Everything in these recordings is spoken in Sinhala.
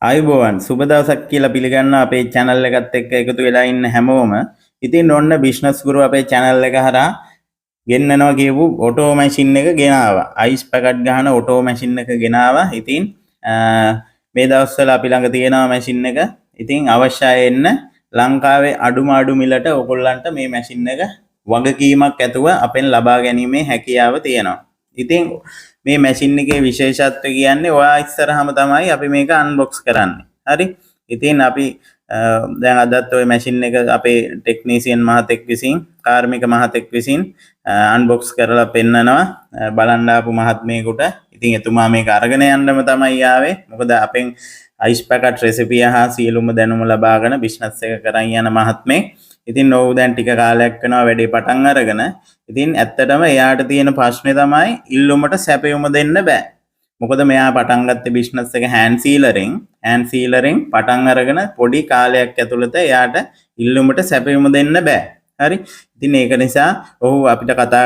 ආයුබෝවන් සුබ දවසක් කියලා පිළිගන්නවා අපේ channel එකත් එක්ක එකතු වෙලා ඉන්න හැමෝම. ඉතින් ඔන්න බිස්නස් ගුරු අපේ channel එක හරහා ගෙන්නනවා කියපු ඔටෝ මැෂින් එක ගෙනාවා. අයිස් පැකට් ගහන ඔටෝ මැෂින් එක ගෙනාවා. ඉතින් මේ දවස්වල අපි ළඟ තියෙනවා මැෂින් එක. ඉතින් අවශ්‍යයි එන්න ලංකාවේ අඩුම අඩු මිලට ඔයගොල්ලන්ට මේ මැෂින් එක වගකීමක් ඇතුව අපෙන් ලබා ගැනීමේ හැකියාව තියෙනවා. ඉතින් මේ මැෂින් එකේ විශේෂත්වය කියන්නේ ඔයා ඉස්සරහම තමයි අපි මේක අන්බොක්ස් කරන්නේ. හරි? ඉතින් අපි දැන් අදත් ওই මැෂින් එක අපේ ටෙක්නීෂියන් මහතෙක් විසින් කාර්මික මහතෙක් විසින් අන්බොක්ස් කරලා පෙන්නනවා බලන්න ආපු මහත්මයෙකුට. ඉතින් එතුමා මේක අරගෙන යන්නම තමයි ආවේ. මොකද අපෙන් අයිස් පැකට් රෙසිපිය හා සියලුම දැනුම ලබාගෙන බිස්නස් එක කරන් යන මහත්මයෙක්. ඉතින් ඔහු දැන් ටික කාලයක් වෙනවා වැඩේ පටන් අරගෙන. ඉතින් ඇත්තටම එයාට තියෙන ප්‍රශ්නේ තමයි ඉල්ලුමට සැපයුම දෙන්න බෑ. මොකද මෙයා පටන් ගත්තේ බිස්නස් එක හෑන්ඩ් සීලරෙන් පටන් අරගෙන පොඩි කාලයක් ඇතුළත එයාට ඉල්ලුමට සැපයුම දෙන්න බෑ. හරි? ඉතින් ඒක නිසා ඔහු අපිට කතා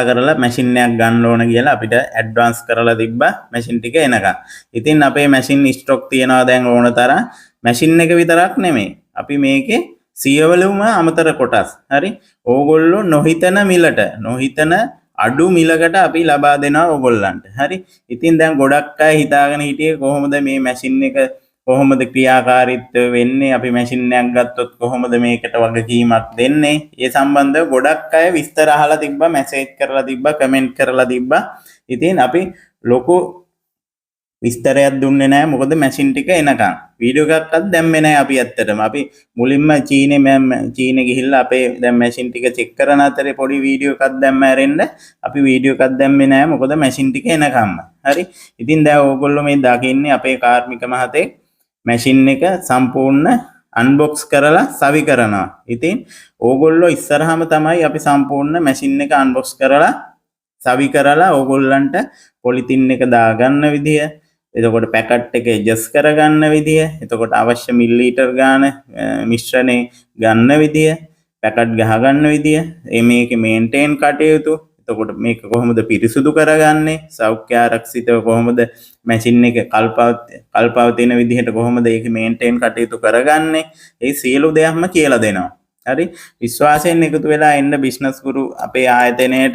කරලා මැෂින් එකක් ගන්න ඕන කියලා අපිට ඇඩ්වාන්ස් කරලා තිබ්බා මැෂින් ටික එනකන්. ඉතින් අපේ මැෂින් ස්ටොක් තියනවා දැන් ඕන තරම්. මැෂින් එක විතරක් නෙමෙයි. අපි මේකේ සියවලුම අමතර කොටස්. හරි? ඕගොල්ලෝ නොහිතන අඩු මිලකට අපි ලබා දෙනවා ඕගොල්ලන්ට. හරි? ඉතින් දැන් ගොඩක් අය හිතාගෙන හිටියේ කොහොමද මේ මැෂින් එක කොහොමද ක්‍රියාකාරීත්වය වෙන්නේ? අපි මැෂින් එකක් ගත්තොත් කොහොමද මේකට වගකීමක් දෙන්නේ? ඒ සම්බන්ධව ගොඩක් අය විස්තර අහලා තිබ්බා, මැසේජ් කරලා තිබ්බා, කමෙන්ට් කරලා තිබ්බා. ඉතින් අපි ලොකු විස්තරයක් දුන්නේ නැහැ මොකද මැෂින් ටික එනකන්. වීඩියෝ එකක්වත් දැම්මේ නැහැ අපි ඇත්තටම. අපි මුලින්ම චීනේ ගිහිල්ලා අපේ දැන් මැෂින් ටික චෙක් කරන අතරේ පොඩි වීඩියෝ එකක් දැම්ම ඇරෙන්න අපි වීඩියෝ එකක් දැම්මේ නැහැ මොකද මැෂින් ටික එනකම්ම. හරි? ඉතින් දැන් ඕගොල්ලෝ මේ දකින්නේ අපේ කාර්මික මහතේ මැෂින් එක සම්පූර්ණ අන්බොක්ස් කරලා සවි කරනවා. ඉතින් ඕගොල්ලෝ ඉස්සරහම තමයි අපි සම්පූර්ණ මැෂින් එක අන්බොක්ස් කරලා සවි කරලා ඕගොල්ලන්ට පොලිතින් එක දාගන්න විදිය, එතකොට පැකට් එක ඇඩ්ජස්ට් කරගන්න විදිය, එතකොට අවශ්‍ය මිලිලීටර් ගාන මිශ්‍රණේ ගන්න විදිය, පැකට් ගහගන්න විදිය, මේකේ මේන්ටේන් කටයුතු, එතකොට මේක කොහොමද පිරිසුදු කරගන්නේ, සෞඛ්‍ය ආරක්ෂිතව කොහොමද මැෂින් එක කල්පවතින විදිහට කොහොමද ඒක මේන්ටේන් කටයුතු කරගන්නේ, ඒ සියලු දෙයක්ම කියලා දෙනවා. හරි? විශ්වාසයෙන් එකතු වෙලා එන්න බිස්නස් ගුරු අපේ ආයතනයට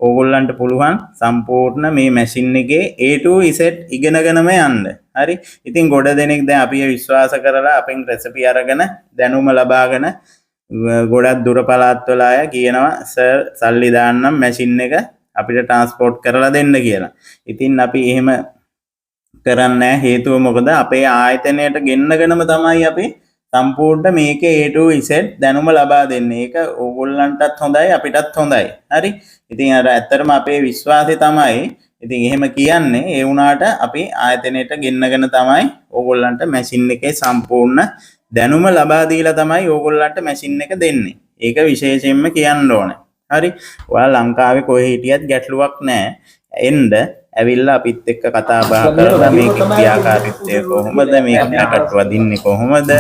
ඕගොල්ලන්ට පුළුවන් සම්පූර්ණ මේ මැෂින් එකේ A to Z ඉගෙනගෙනම යන්න. හරි? ඉතින් ගොඩ දෙනෙක් දැන් අපි විශ්වාස කරලා අපෙන් රෙසිපි අරගෙන දැනුම ලබාගෙන ගොඩක් දුර පළාත් වල අය කියනවා සර් සල්ලි දාන්නම් මැෂින් එක අපිට ට්‍රාන්ස්පෝර්ට් කරලා දෙන්න කියලා. ඉතින් අපි එහෙම කරන්නේ හේතුව මොකද අපේ ආයතනයට ගෙන්නගෙනම තමයි අපි සම්පූර්ණ මේකේ A to Z දැනුම ලබා දෙන්නේ. ඒක ඕගොල්ලන්ටත් හොඳයි අපිටත් හොඳයි. හරි? ඉතින් අර ඇත්තටම අපේ විශ්වාසය තමයි ඉතින් එහෙම කියන්නේ ඒ වුණාට අපි ආයතනයට ගෙන්නගෙන තමයි ඕගොල්ලන්ට මැෂින් එකේ සම්පූර්ණ දැනුම ලබා දීලා තමයි ඕගොල්ලන්ට මැෂින් එක දෙන්නේ. ඒක විශේෂයෙන්ම කියන්න ඕනේ. හරි? ඔයාලා ලංකාවේ කොහේ හිටියත් ගැටලුවක් නැහැ. එන්න ඇවිල්ලා අපිත් එක්ක කතා බහ කරලා මේකේ ක්‍රියාකාරීත්වය කොහොමද, මේක පැකට් වදින්නේ කොහොමද,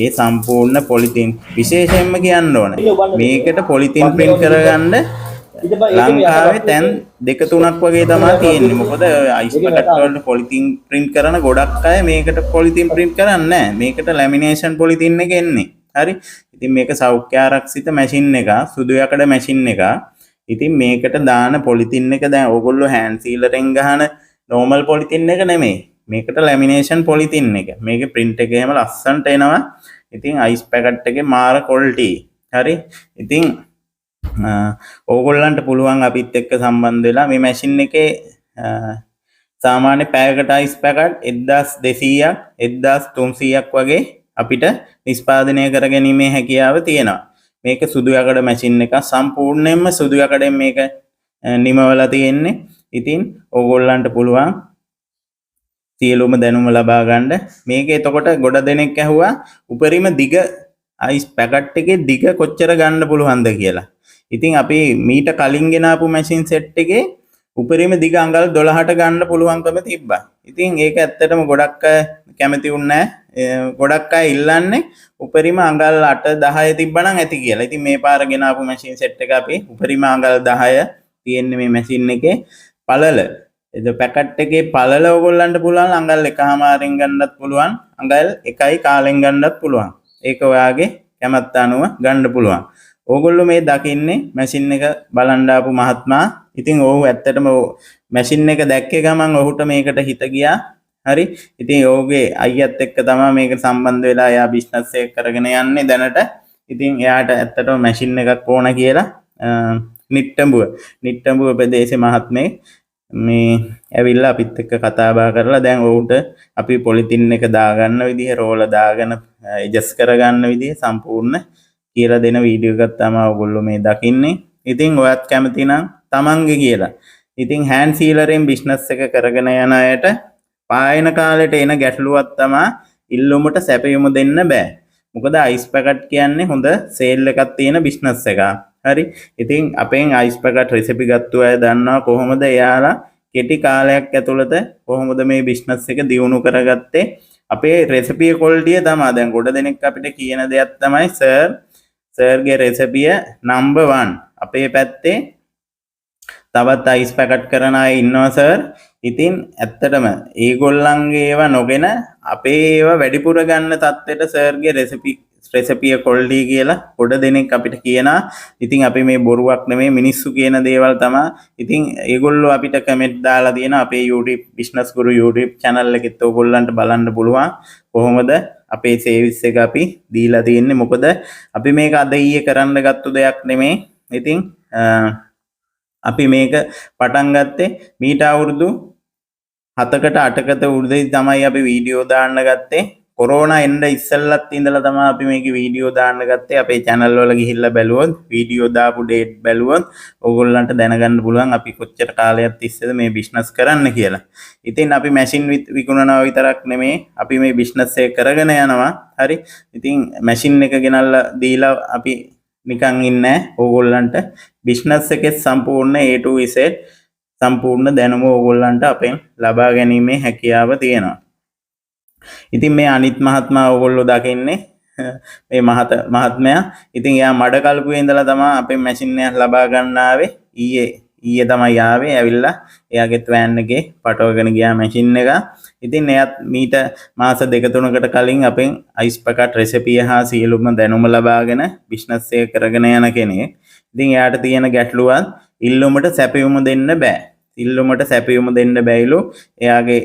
ඒ සම්පූර්ණ පොලිතින් විශේෂයෙන්ම කියන්න ඕනේ. මේකට පොලිතින් print කරගන්න ලංකාවේ තැන් 2-3ක් වගේ තමයි තියෙන්නේ. මොකද අයිස් පැකට් වලට පොලිතින් print කරන ගොඩක් අය මේකට පොලිතින් print කරන්නේ නැහැ. මේකට ලැමිනේෂන් පොලිතින් එක එන්නේ. හරි? ඉතින් මේක සෞඛ්‍ය ආරක්ෂිත මැෂින් එක, සුදු යකඩ මැෂින් එක. ඉතින් මේකට දාන පොලිතින් එක දැන් ඕගොල්ලෝ හෑන්ඩ් සීලරෙන් ගහන නෝමල් පොලිතින් එක නෙමෙයි. මේකට ලැමිනේෂන් පොලිතින් එක. මේකේ print එක එහෙම ලස්සනට එනවා. ඉතින් අයිස් පැකට් එකේ මාර quality. හරි? ඉතින් ඕගොල්ලන්ට පුළුවන් අපිත් එක්ක සම්බන්ධ වෙලා මේ මැෂින් එකේ සාමාන්‍ය පැයකට අයිස් පැකට් 1200ක් 1300ක් වගේ අපිට නිෂ්පාදනය කර ගැනීමේ හැකියාව තියෙනවා. මේක සුදු යකඩ මැෂින් එක සම්පූර්ණයෙන්ම සුදු යකඩෙන් මේක නිමවලා තියෙන්නේ. ඉතින් ඕගොල්ලන්ට පුළුවන් සියලුම දැනුම ලබා ගන්න. මේක එතකොට ගොඩ දෙනෙක් ඇහුවා උපරිම දිග අයිස් පැකට් එකේ දිග කොච්චර ගන්න පුළුවන්ද කියලා. ඉතින් අපි මීට කලින් ගෙනාපු මැෂින් සෙට් එකේ උපරිම දිග අඟල් 12ට ගන්න පුළුවන්කම තිබ්බා. ඉතින් ඒක ඇත්තටම ගොඩක් අය කැමති වුණේ නැහැ. ගොඩක් අය ඉල්ලන්නේ උපරිම අඟල් 8 10 තිබ්බනම් ඇති කියලා. ඉතින් මේ පාර ගෙනාපු මැෂින් සෙට් එක අපි උපරිම අඟල් 10 තියෙන්නේ මේ මැෂින් එකේ පළල. පැකට් එකේ පළල ඕගොල්ලන්ට පුළුවන් අඟල් 1.5 ගන්නත් පුළුවන් අඟල් 1යි කාලෙන් ගන්නත් පුළුවන්. ඒක ඔයාගේ කැමැත්ත අනුව ගන්න පුළුවන්. ඕගොල්ලෝ මේ දකින්නේ මැෂින් එක බලන් ආපු මහත්මයා. ඉතින් ඔහු ඇත්තටම මැෂින් එක දැක්කේ ගමන් ඔහුට මේකට හිත ගියා. හරි. ඉතින් ඔහුගේ අයියත් එක්ක තමයි මේක සම්බන්ධ වෙලා එයා බිස්නස් එක කරගෙන යන්නේ දැනට. ඉතින් එයාට ඇත්තටම මැෂින් එකක් ඕන කියලා නිට්ටඹුව ප්‍රදේශේ මහත්මයෙක් මේ ඇවිල්ලා අපිත් එක්ක කතා බහ කරලා දැන් ඔහුට අපි පොලිතින් එක දාගන්න විදිහ රෝල දාගෙන ඇඩ්ජස්ට් කරගන්න විදිහ සම්පූර්ණ කියලා දෙන වීඩියෝ එකක් තමයි ඔයගොල්ලෝ මේ දකින්නේ. ඉතින් ඔයත් කැමති නම් තමන්ගේ කියලා. ඉතින් හෑන්ඩ් සීලරෙන් බිස්නස් එක කරගෙන යන අයට පායන කාලෙට එන ගැටලුවක් තමයි ඉල්ලුමට සැපයුම දෙන්න බෑ. මොකද අයිස් පැකට් කියන්නේ හොඳ සේල් එකක් තියෙන බිස්නස් එකක්. හරි. ඉතින් අපෙන් අයිස් පැකට් රෙසිපි ගත්තු අය දන්නවා කොහොමද එයාලා කෙටි කාලයක් ඇතුළත කොහොමද මේ බිස්නස් එක දියුණු කරගත්තේ. අපේ රෙසිපිය ක්වොලිටිය තමයි දැන් ගොඩ දෙනෙක් අපිට කියන දෙයක් තමයි සර්ගේ රෙසිපිය නම්බර් 1 අපේ පැත්තේ තවත් අයිස් පැකට් කරන අය ඉන්නවා සර්. ඉතින් ඇත්තටම ඒගොල්ලන්ගේ ඒවා නොගෙන අපේ ඒවා වැඩිපුර ගන්න තත්ත්වෙට සර්ගේ රෙසිපිය කොල්ඩි කියලා ගොඩ දෙනෙක් අපිට කියනවා. ඉතින් අපි මේ බොරුවක් නෙමෙයි මිනිස්සු කියන දේවල් තමයි. ඉතින් ඒගොල්ලෝ අපිට කමෙන්ට් දාලා තියෙන අපේ YouTube Business Guru YouTube channel එකෙත් ඕගොල්ලන්ට බලන්න පුළුවන් කොහොමද අපේ සර්විස් එක අපි දීලා තියෙන්නේ. මොකද අපි මේක අද ඊයේ කරන්න ගත්ත දෙයක් නෙමෙයි. ඉතින් අපි මේක පටන් ගත්තේ මීට අවුරුදු 7කට 8කට උඩදී තමයි අපි වීඩියෝ දාන්න ගත්තේ. කොරෝනා එන්න ඉස්සෙල්ලත් ඉඳලා තමයි අපි මේකේ වීඩියෝ දාන්න ගත්තේ. අපේ channel වල ගිහිල්ලා බැලුවොත් වීඩියෝ දාපු date බැලුවොත් ඕගොල්ලන්ට දැනගන්න පුළුවන් අපි කොච්චර කාලයක් තිස්සේද මේ බිස්නස් කරන්න කියලා. ඉතින් අපි මැෂින් විකුණනවා විතරක් නෙමෙයි අපි මේ බිස්නස් එක කරගෙන යනවා. හරි. ඉතින් මැෂින් එක ගෙනල්ලා දීලා අපි නිකන් ඉන්නේ ඕගොල්ලන්ට බිස්නස් එකේ සම්පූර්ණ A to Z සම්පූර්ණ දැනුම ඕගොල්ලන්ට අපෙන් ලබා ගැනීමේ හැකියාව තියෙනවා. ඉතින් මේ අනිත් මහත්මයා ඕගොල්ලෝ දකින්නේ මේ මහත්මයා. ඉතින් එයා මඩ කල්පුවේ ඉඳලා තමයි අපේ මැෂින් එක ලබා ගන්න ආවේ. ඊයේ තමයි ආවේ. ඇවිල්ලා එයාගේ වෑන් එකේ පටවගෙන ගියා මැෂින් එක. ඉතින් එයාත් මීට මාස 2-3කට කලින් අපෙන් අයිස් පැකට් රෙසිපිය හා සියලුම දැනුම ලබාගෙන බිස්නස් එක කරගෙන යන කෙනෙක්. ඉතින් එයාට තියෙන ගැටලුවක් ඉල්ලුමට සැපයුම දෙන්න බෑ. ඉල්ලුමට සැපයුම දෙන්න බැයිලු එයාගේ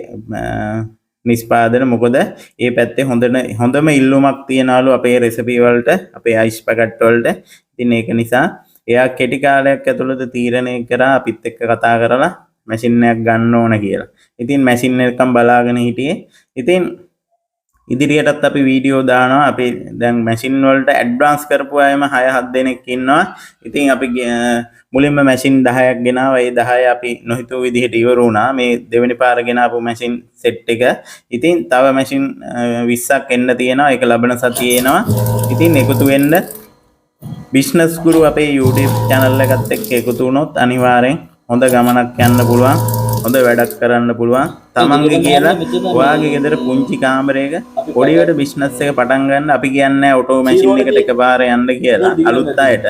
නිෂ්පාදන. මොකද ඒ පැත්තේ හොඳම ඉල්ලුමක් තියනවලු අපේ රෙසිපි වලට අපේ අයිස් පැකට් වලට. ඉතින් ඒක නිසා එයා කෙටි කාලයක් ඇතුළත තීරණය කරා අපිත් එක්ක කතා කරලා මැෂින් එකක් ගන්න ඕන කියලා. ඉතින් මැෂින් එකක්ම බලාගෙන හිටියේ. ඉතින් ඉදිරියටත් අපි වීඩියෝ දානවා. අපි දැන් මැෂින් වලට ඇඩ්වාන්ස් කරපු අයම 6-7 දෙනෙක් ඉන්නවා. ඉතින් අපි මුලින්ම මැෂින් 10ක් ගෙනාවා. ඒ 10 අපි නොහිතුව විදිහට ඉවර වුණා. මේ දෙවෙනි පාර ගෙනාපු මැෂින් සෙට් එක. ඉතින් තව මැෂින් 20ක් එන්න තියෙනවා. ඒක ලබන සතියේ එනවා. ඉතින් එකතු වෙන්න බිස්නස් ගුරු අපේ YouTube channel එකත් එක්ක එකතු වුණොත් අනිවාර්යෙන් හොඳ ගමනක් යන්න පුළුවන්. හොඳ වැඩක් කරන්න පුළුවන්. තමන්ගේ කියලා ඔයාගේ ගෙදර පුංචි කාමරයක පොඩිවට බිස්නස් එක පටන් ගන්න අපි කියන්නේ ඔටෝ මැෂින් එකට එකපාර යන්න කියලා අලුත් අයට.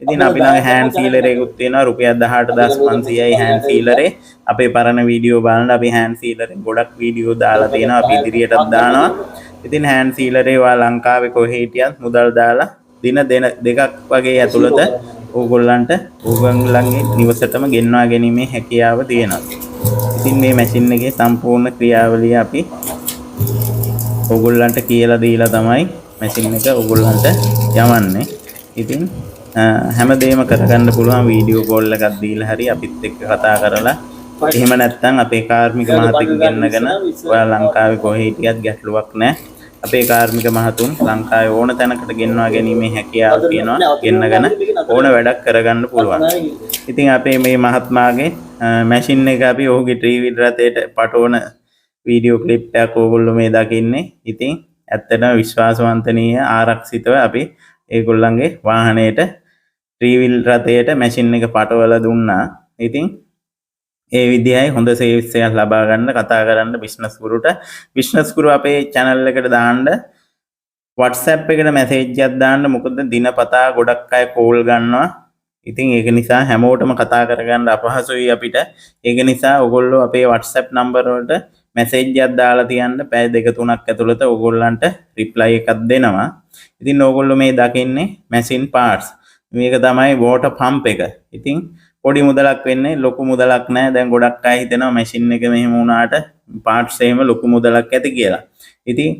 ඉතින් අපි ළඟ හෑන්ඩ් සීලර් එකකුත් තියෙනවා. රුපියල් 18500යි හෑන්ඩ් සීලරේ. අපේ පරණ වීඩියෝ බලන්න අපි හෑන්ඩ් සීලරෙන් ගොඩක් වීඩියෝ දාලා තියෙනවා. අපි ඉදිරියටත් දානවා. ඉතින් හෑන්ඩ් සීලරේ ඔයා ලංකාවේ කොහේ හිටියත් මුදල් දාලා දින දෙකක් වගේ ඇතුළත ඕගොල්ලන්ට ඕගොල්ලන්ගේ නිවසටම ගෙන්වා ගැනීමේ හැකියාව තියෙනවා. ඉතින් මේ මැෂින් එකේ සම්පූර්ණ ක්‍රියාවලිය අපි ඕගොල්ලන්ට කියලා දීලා තමයි මැෂින් එක ඕගොල්ලන්ට යවන්නේ. ඉතින් හැමදේම කරගන්න පුළුවන් වීඩියෝ කෝල් එකක් දීලා හරි අපිත් එක්ක කතා කරලා. එහෙම නැත්නම් අපේ කාර්මික මහතුන් ගෙන්නගෙන ඔයා ලංකාවේ කොහේ හිටියත් ගැටලුවක් නැහැ. අපේ කාර්මික මහතුන් ලංකාවේ ඕන තැනකට ගෙන්වා ගැනීමේ හැකියාව තියෙනවා. ගෙන්නගෙන ඕන වැඩක් කරගන්න පුළුවන්. ඉතින් අපේ මේ මහත්මයාගේ මැෂින් එක අපි ඔහුගේ ට්‍රීවිල් රථයට පටවන වීඩියෝ ක්ලිප් එකක් ඕගොල්ලෝ මේ දකින්නේ. ඉතින් ඇත්තටම විශ්වාසවන්තනීය ආරක්ෂිතව අපි ඒගොල්ලන්ගේ වාහනයට ට්‍රීවිල් රථයට මැෂින් එක පටවලා දුන්නා. ඉතින් ඒ විදිහයි හොඳ සර්විස් එකක් ලබා ගන්න කතා කරන්න බිස්නස් ගුරුට. බිස්නස් ගුරු අපේ channel එකට දාන්න WhatsApp එකට මැසේජ් එකක් දාන්න. මොකද දිනපතා ගොඩක් අය කෝල් ගන්නවා. ඉතින් ඒක නිසා හැමෝටම කතා කරගන්න අපහසුයි අපිට. ඒක නිසා ඔයගොල්ලෝ අපේ WhatsApp නම්බර වලට මැසේජ් එකක් දාලා තියන්න. පැය 2-3ක් ඇතුළත ඔයගොල්ලන්ට රිප්ලයි එකක් දෙනවා. ඉතින් ඕගොල්ලෝ මේ දකින්නේ මැෂින් පාර්ට්ස්. මේක තමයි වෝටර් පම්ප් එක. ඉතින් පොඩි මුදලක් වෙන්නේ ලොකු මුදලක් නෑ. දැන් ගොඩක් අය හිතනවා මැෂින් එක මෙහෙම වුණාට පාර්ට්ස් එහෙම ලොකු මුදලක් ඇති කියලා. ඉතින්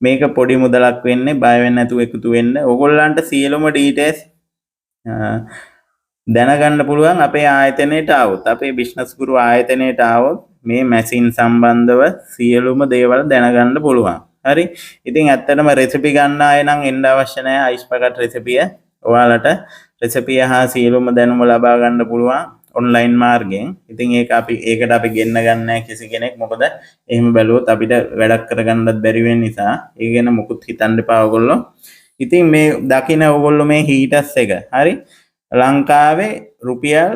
මේක පොඩි මුදලක් වෙන්නේ බය වෙන්න නැතුව එකතු වෙන්න. ඕගොල්ලන්ට සියලුම ඩීටේල්ස් දැනගන්න පුළුවන් අපේ ආයතනයට આવොත්. අපේ බිස්නස් ගුරු ආයතනයට આવොත් මේ මැෂින් සම්බන්ධව සියලුම දේවල් දැනගන්න පුළුවන්. හරි. ඉතින් ඇත්තටම රෙසිපි ගන්න අය නම් එන්න අවශ්‍ය නැහැ. අයිස් පැකට් රෙසිපිය ඔයාලට රෙසිපිය හා සියලුම දැනුම ලබා ගන්න පුළුවන් ඔන්ලයින් මාර්ගයෙන්. ඉතින් ඒකට අපි ගෙන්න ගන්න නැහැ කිසි කෙනෙක්. මොකද එහෙම බැලුවොත් අපිට වැඩක් කරගන්නත් බැරි වෙන නිසා ඒ ගැන මුකුත් හිතන්න එපා ඔයගොල්ලෝ. ඉතින් මේ දකින්න ඔයගොල්ලෝ මේ හීටර්ස් එක හරි ලංකාවේ රුපියල්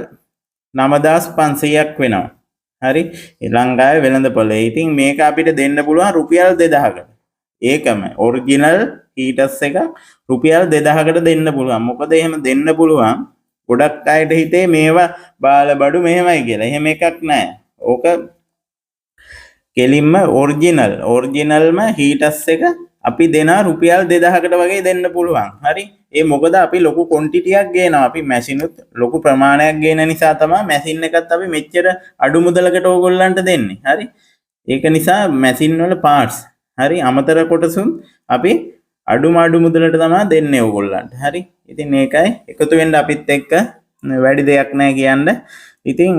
9500ක් වෙනවා. හරි ලංකාවේ වෙළඳපොළේ. ඉතින් මේක අපිට දෙන්න පුළුවන් රුපියල් 2000කට. ඒකම ඔරිජිනල් හීටර්ස් එක රුපියල් 2000කට දෙන්න පුළුවන්. මොකද එහෙම දෙන්න පුළුවන් ගොඩක් අයට හිතේ මේවා බාල බඩු මෙහෙමයි කියලා. එහෙම එකක් නැහැ. ඕක කෙලින්ම ඔරිජිනල්ම හීටර්ස් එක අපි දෙනා රුපියල් 2000කට වගේ දෙන්න පුළුවන්. හරි. ඒ මොකද අපි ලොකු ක්වොන්ටිටියක් ගේනවා. අපි මැෂිනුත් ලොකු ප්‍රමාණයක් ගේන නිසා තමයි මැෂින් එකත් අපි මෙච්චර අඩු මුදලකට ඕගොල්ලන්ට දෙන්නේ. හරි. ඒක නිසා මැෂින් වල පාර්ට්ස් හරි අමතර කොටසුන් අපි අඩුම අඩු මුදලට තමයි දෙන්නේ ඕගොල්ලන්ට. හරි. ඉතින් මේකයි එකතු වෙන්න අපිත් එක්ක වැඩි දෙයක් නැහැ කියන්න. ඉතින්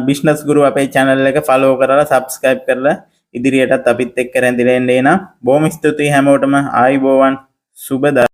බිස්නස් ගුරු අපේ channel එක follow කරලා subscribe කරලා ඉදිරියටත් අපිත් එක්ක රැඳිලා එන්න එන. බොහොම ස්තුතියි හැමෝටම. ආයුබෝවන්. සුබ